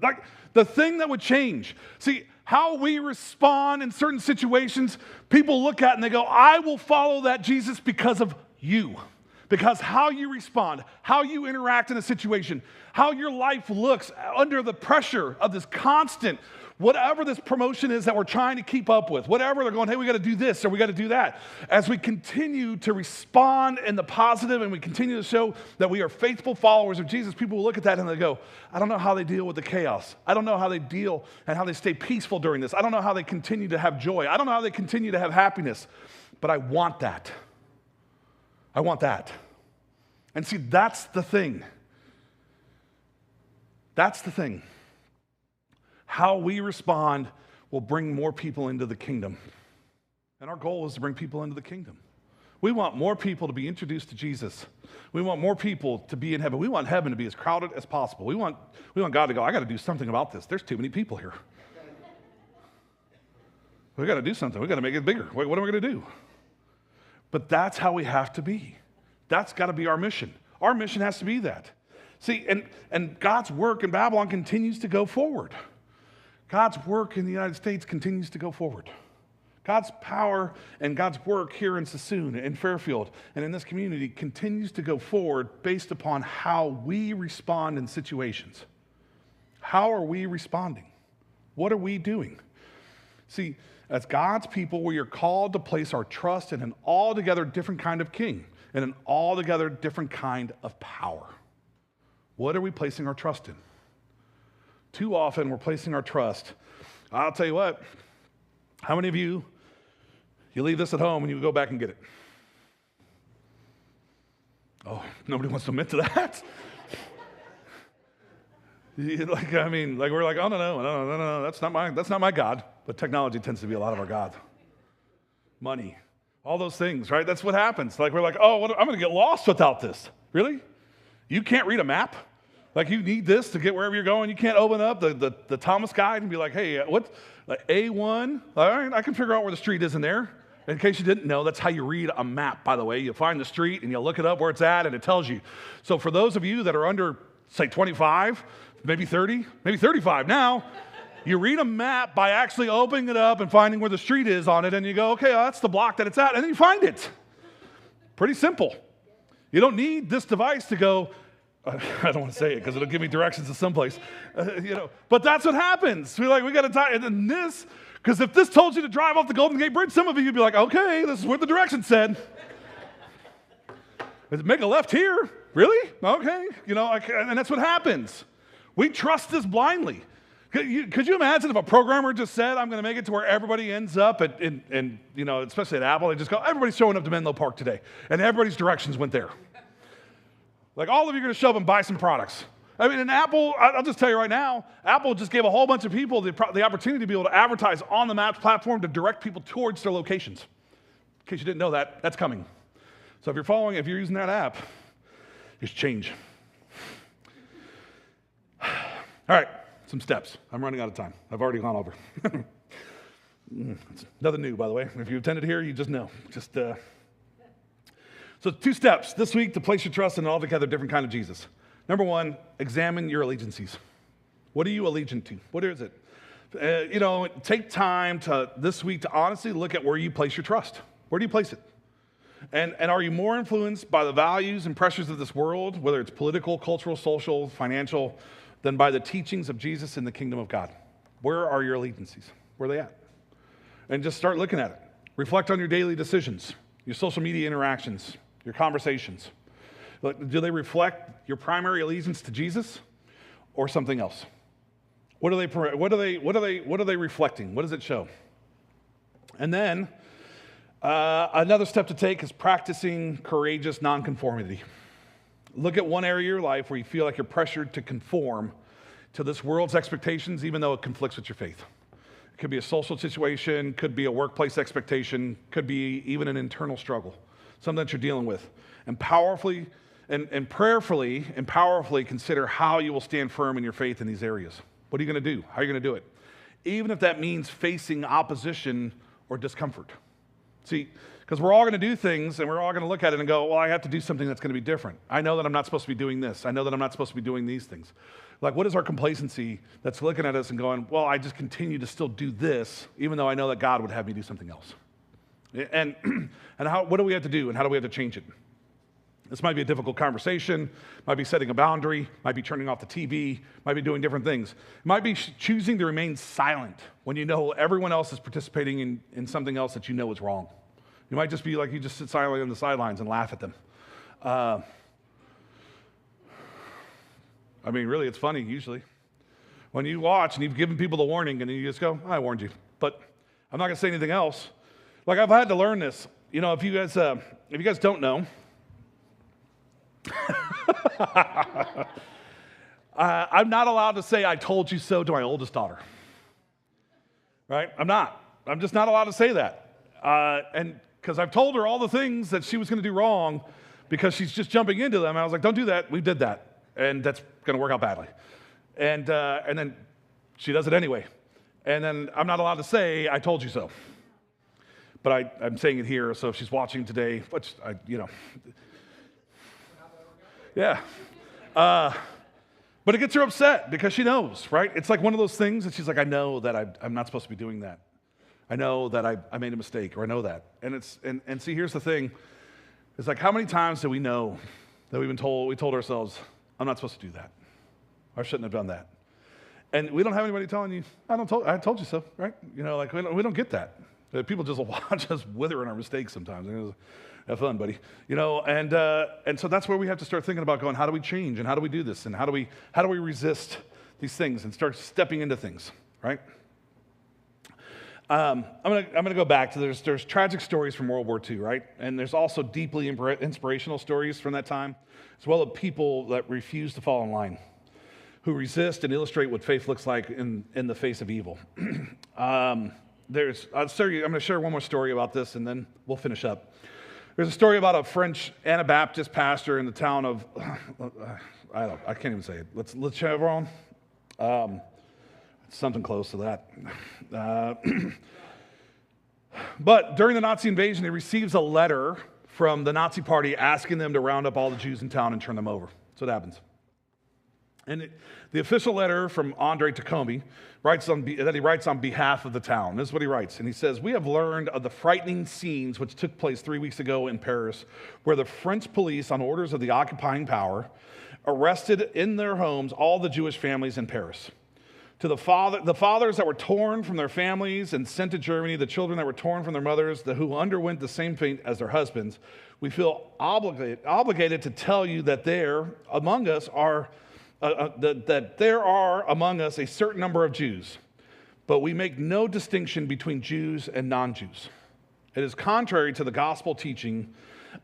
Like the thing that would change. See, how we respond in certain situations, people look at and they go, I will follow that Jesus because of you. Because how you respond, how you interact in a situation, how your life looks under the pressure of this constant, whatever this promotion is that we're trying to keep up with, whatever they're going, hey, we got to do this or we got to do that. As we continue to respond in the positive and we continue to show that we are faithful followers of Jesus, people will look at that and they go, I don't know how they deal with the chaos. I don't know how they deal and how they stay peaceful during this. I don't know how they continue to have joy. I don't know how they continue to have happiness, but I want that. I want that. And see, that's the thing. That's the thing. How we respond will bring more people into the kingdom. And our goal is to bring people into the kingdom. We want more people to be introduced to Jesus. We want more people to be in heaven. We want heaven to be as crowded as possible. We want God to go, I got to do something about this. There's too many people here. We got to do something. We got to make it bigger. What are we going to do? But that's how we have to be. That's got to be our mission. Our mission has to be that. See, and God's work in Babylon continues to go forward. God's work in the United States continues to go forward. God's power and God's work here in Sassoon, in Fairfield, and in this community continues to go forward based upon how we respond in situations. How are we responding? What are we doing? See, as God's people, we are called to place our trust in an altogether different kind of king and an altogether different kind of power. What are we placing our trust in? Too often we're placing our trust. I'll tell you what, how many of you leave this at home and you go back and get it? Oh, nobody wants to admit to that. We're like, oh no, that's not my God. But technology tends to be a lot of our God. Money, all those things, right? That's what happens. Like we're like, oh, I'm going to get lost without this. Really? You can't read a map? Like you need this to get wherever you're going. You can't open up the Thomas guide and be like, hey, what? Like A1? All right, I can figure out where the street is in there. In case you didn't know, that's how you read a map, by the way. You find the street and you look it up where it's at and it tells you. So for those of you that are under, say, 25, maybe 30, maybe 35 now, you read a map by actually opening it up and finding where the street is on it, and you go, okay, that's the block that it's at, and then you find it. Pretty simple. You don't need this device to go, I don't want to say it because it'll give me directions to someplace, but that's what happens. We're like, we got to tie, and then this, because if this told you to drive off the Golden Gate Bridge, some of you would be like, okay, this is what the directions said. Make a left here? Really? Okay. And that's what happens. We trust this blindly. Could you imagine if a programmer just said, I'm going to make it to where everybody ends up and especially at Apple, they just go, everybody's showing up to Menlo Park today. And everybody's directions went there. Like all of you are going to show up and buy some products. I mean, in Apple, I'll just tell you right now, Apple just gave a whole bunch of people the opportunity to be able to advertise on the Maps platform to direct people towards their locations. In case you didn't know that, that's coming. So if you're using that app, just change. All right, some steps. I'm running out of time. I've already gone over. It's nothing new, by the way. If you attended here, you just know. So 2 steps this week to place your trust in an altogether different kind of Jesus. Number 1, examine your allegiances. What are you allegiant to? What is it? Take time this week to honestly look at where you place your trust. Where do you place it? And are you more influenced by the values and pressures of this world, whether it's political, cultural, social, financial, than by the teachings of Jesus in the kingdom of God? Where are your allegiances? Where are they at? And just start looking at it. Reflect on your daily decisions, your social media interactions, your conversations. Do they reflect your primary allegiance to Jesus or something else? What are they reflecting? What does it show? And then another step to take is practicing courageous nonconformity. Look at one area of your life where you feel like you're pressured to conform to this world's expectations, even though it conflicts with your faith. It could be a social situation, could be a workplace expectation, could be even an internal struggle, something that you're dealing with. And powerfully and prayerfully and powerfully consider how you will stand firm in your faith in these areas. What are you going to do? How are you going to do it? Even if that means facing opposition or discomfort. See, because we're all going to do things and we're all going to look at it and go, well, I have to do something that's going to be different. I know that I'm not supposed to be doing this. I know that I'm not supposed to be doing these things. Like, what is our complacency that's looking at us and going, well, I just continue to still do this, even though I know that God would have me do something else? And what do we have to do and how do we have to change it? This might be a difficult conversation, might be setting a boundary, might be turning off the TV, might be doing different things. It might be choosing to remain silent when you know everyone else is participating in something else that you know is wrong. You might just be like, you just sit silently on the sidelines and laugh at them. Really, it's funny usually. When you watch and you've given people the warning and you just go, I warned you, but I'm not going to say anything else. Like, I've had to learn this. If you guys don't know, I'm not allowed to say I told you so to my oldest daughter. Right? I'm just not allowed to say that. And because I've told her all the things that she was going to do wrong because she's just jumping into them. And I was like, don't do that. We did that. And that's going to work out badly. And then she does it anyway. And then I'm not allowed to say, I told you so. But I'm saying it here, so if she's watching today, yeah. But it gets her upset because she knows, right? It's like one of those things that she's like, I know that I'm not supposed to be doing that. I know that I made a mistake, or I know that. And see, here's the thing. It's like, how many times do we know that we told ourselves, I'm not supposed to do that. I shouldn't have done that. And we don't have anybody telling you, I told you so, right? We don't get that. People just watch us wither in our mistakes sometimes. Have fun, buddy. And so that's where we have to start thinking about going, how do we change and how do we do this and how do we resist these things and start stepping into things, right? I'm gonna go back to there's tragic stories from World War II, right? And there's also deeply inspirational stories from that time, as well as people that refuse to fall in line, who resist and illustrate what faith looks like in the face of evil. I'm going to share one more story about this, and then we'll finish up. There's a story about a French Anabaptist pastor in the town of, I can't even say it. Le Chevron. Something close to that. But during the Nazi invasion, he receives a letter from the Nazi party asking them to round up all the Jews in town and turn them over. That's what happens. And the official letter from Andre Tacombe that he writes on behalf of the town. This is what he writes. And he says, "We have learned of the frightening scenes which took place 3 weeks ago in Paris, where the French police, on orders of the occupying power, arrested in their homes all the Jewish families in Paris. To the fathers that were torn from their families and sent to Germany, the children that were torn from their mothers, who underwent the same fate as their husbands, we feel obligated to tell you that there among us are a certain number of Jews, but we make no distinction between Jews and non-Jews. It is contrary to the gospel teaching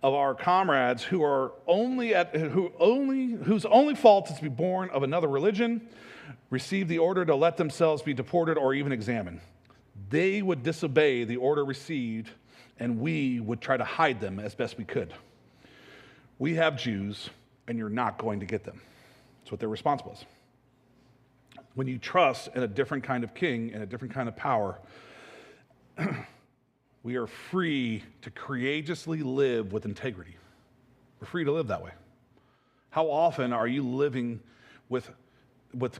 of our comrades whose only fault is to be born of another religion, receive the order to let themselves be deported or even examined. They would disobey the order received, and we would try to hide them as best we could. We have Jews, and you're not going to get them." That's what their response was. When you trust in a different kind of king and a different kind of power, we are free to courageously live with integrity. We're free to live that way. How often are you living with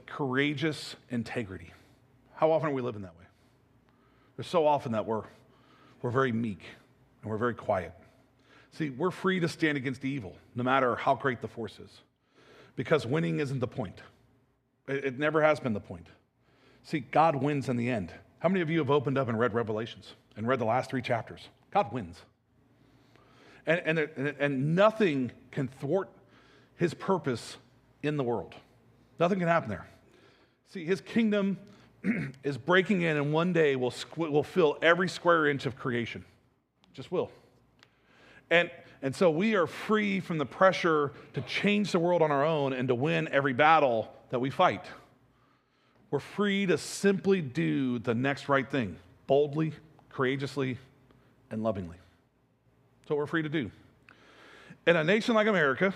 courageous integrity? How often are we living that way? There's so often that we're very meek and we're very quiet. See, we're free to stand against evil, no matter how great the force is, because winning isn't the point. It never has been the point. See, God wins in the end. How many of you have opened up and read Revelations and read the last 3 chapters? God wins. And nothing can thwart his purpose in the world. Nothing can happen there. See, his kingdom is breaking in, and one day will fill every square inch of creation. Just will. And so we are free from the pressure to change the world on our own and to win every battle that we fight. We're free to simply do the next right thing, boldly, courageously, and lovingly. That's what we're free to do. In a nation like America,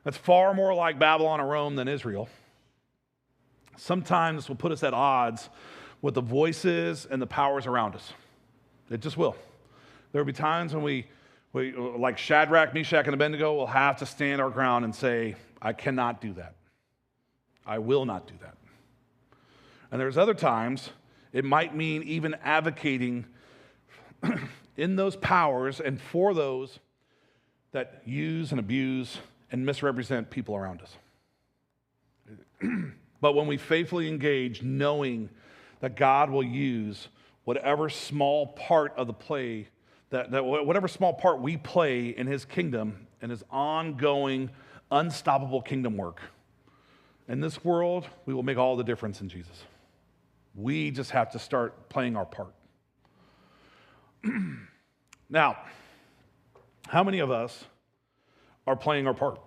that's far more like Babylon or Rome than Israel, sometimes will put us at odds with the voices and the powers around us. It just will. There will be times when we, like Shadrach, Meshach, and Abednego, will have to stand our ground and say, I cannot do that. I will not do that. And there's other times it might mean even advocating in those powers and for those that use and abuse and misrepresent people around us. But when we faithfully engage, knowing that God will use whatever small part of the play, whatever small part we play in his kingdom and his ongoing, unstoppable kingdom work, in this world, we will make all the difference in Jesus. We just have to start playing our part. Now, how many of us are playing our part?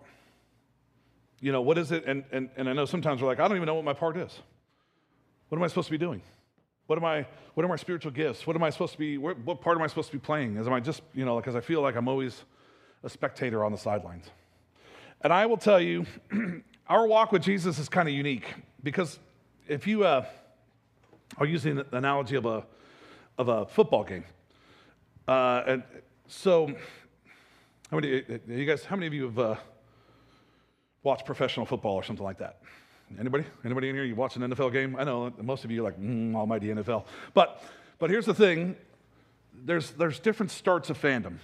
You know, what is it? And I know sometimes we're like, I don't even know what my part is. What am I supposed to be doing? What are my spiritual gifts? What part am I supposed to be playing? Am I just, because I feel like I'm always a spectator on the sidelines. And I will tell you, our walk with Jesus is kind of unique, because if you, I'll use the analogy of a football game. And so, how many of you have watched professional football or something like that? Anybody in here? You watch an NFL game? I know most of you are like, almighty NFL. But here's the thing. There's different starts of fandom,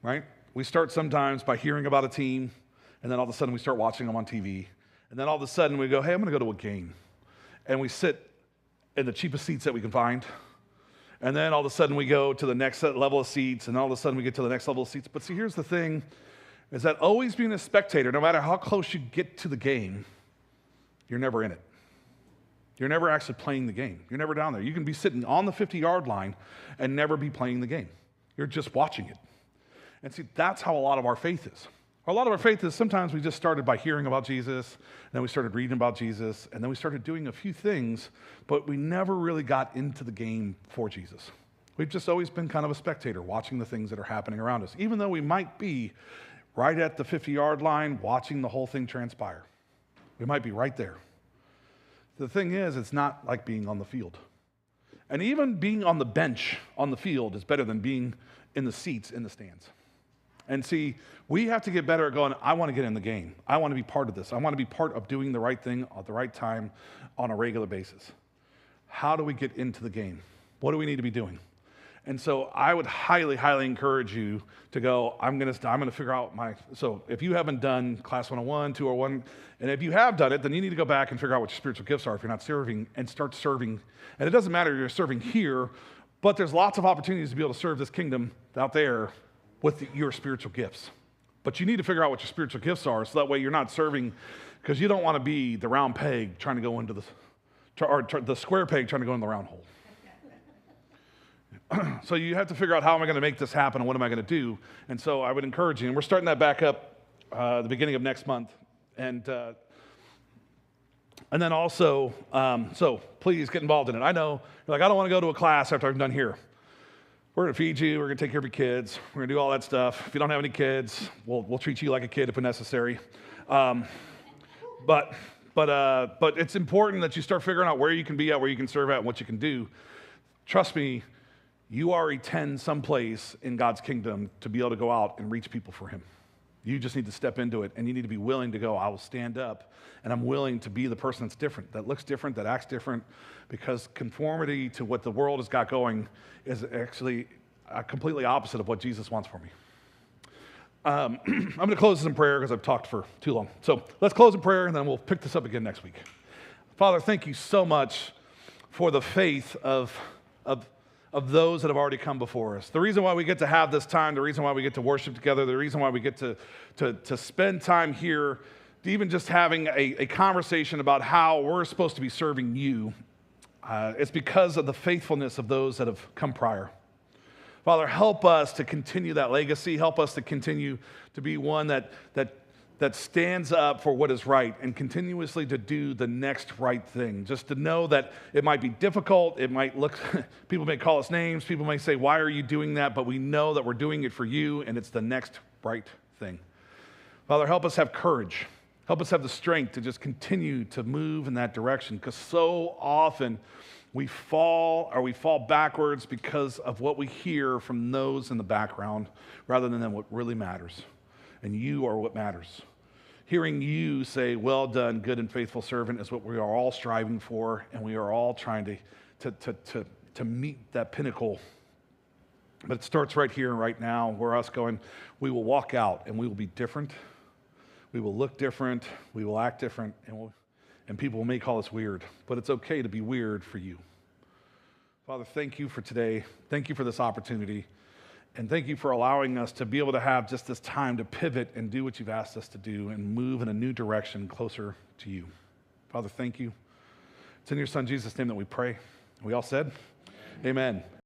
right? We start sometimes by hearing about a team, and then all of a sudden we start watching them on TV. And then all of a sudden we go, hey, I'm going to go to a game. And we sit in the cheapest seats that we can find. And then all of a sudden we go to the next level of seats, and all of a sudden we get to the next level of seats. But see, here's the thing, is that always being a spectator, no matter how close you get to the game, you're never in it. You're never actually playing the game. You're never down there. You can be sitting on the 50-yard line and never be playing the game. You're just watching it. And see, that's how a lot of our faith is. A lot of our faith is sometimes we just started by hearing about Jesus, and then we started reading about Jesus, and then we started doing a few things, but we never really got into the game for Jesus. We've just always been kind of a spectator, watching the things that are happening around us, even though we might be right at the 50-yard line watching the whole thing transpire. We might be right there. The thing is, it's not like being on the field. And even being on the bench on the field is better than being in the seats in the stands. And see, we have to get better at going, I want to get in the game. I want to be part of this. I want to be part of doing the right thing at the right time on a regular basis. How do we get into the game? What do we need to be doing? And so I would highly, highly encourage you to go, I'm going to figure out so if you haven't done Class 101, 201, and if you have done it, then you need to go back and figure out what your spiritual gifts are if you're not serving, and start serving. And it doesn't matter if you're serving here, but there's lots of opportunities to be able to serve this kingdom out there with your spiritual gifts. But you need to figure out what your spiritual gifts are, so that way you're not serving, because you don't want to be the round peg trying to go into the square peg trying to go in the round hole. So you have to figure out, how am I going to make this happen, and what am I going to do? And so I would encourage you, and we're starting that back up the beginning of next month. And then also, so please get involved in it. I know, you're like, I don't want to go to a class after I'm done here. We're going to feed you. We're going to take care of your kids. We're going to do all that stuff. If you don't have any kids, we'll treat you like a kid if necessary. But it's important that you start figuring out where you can be at, where you can serve at, and what you can do. Trust me, you already tend someplace in God's kingdom to be able to go out and reach people for him. You just need to step into it, and you need to be willing to go, I will stand up, and I'm willing to be the person that's different, that looks different, that acts different, because conformity to what the world has got going is actually completely opposite of what Jesus wants for me. I'm going to close this in prayer because I've talked for too long. So let's close in prayer, and then we'll pick this up again next week. Father, thank you so much for the faith of those that have already come before us. The reason why we get to have this time, the reason why we get to worship together, the reason why we get to spend time here, even just having a conversation about how we're supposed to be serving you, it's because of the faithfulness of those that have come prior. Father, help us to continue that legacy. Help us to continue to be one that stands up for what is right and continuously to do the next right thing. Just to know that it might be difficult, it might look, people may call us names, people may say, why are you doing that? But we know that we're doing it for you, and it's the next right thing. Father, help us have courage. Help us have the strength to just continue to move in that direction, because so often we fall backwards because of what we hear from those in the background rather than what really matters. And you are what matters. Hearing you say, well done, good and faithful servant, is what we are all striving for, and we are all trying to meet that pinnacle. But it starts right here and right now, where us going, we will walk out and we will be different. We will look different. We will act different, and people may call us weird, but it's okay to be weird for you. Father, thank you for today. Thank you for this opportunity. And thank you for allowing us to be able to have just this time to pivot and do what you've asked us to do and move in a new direction closer to you. Father, thank you. It's in your Son Jesus' name that we pray. We all said, amen.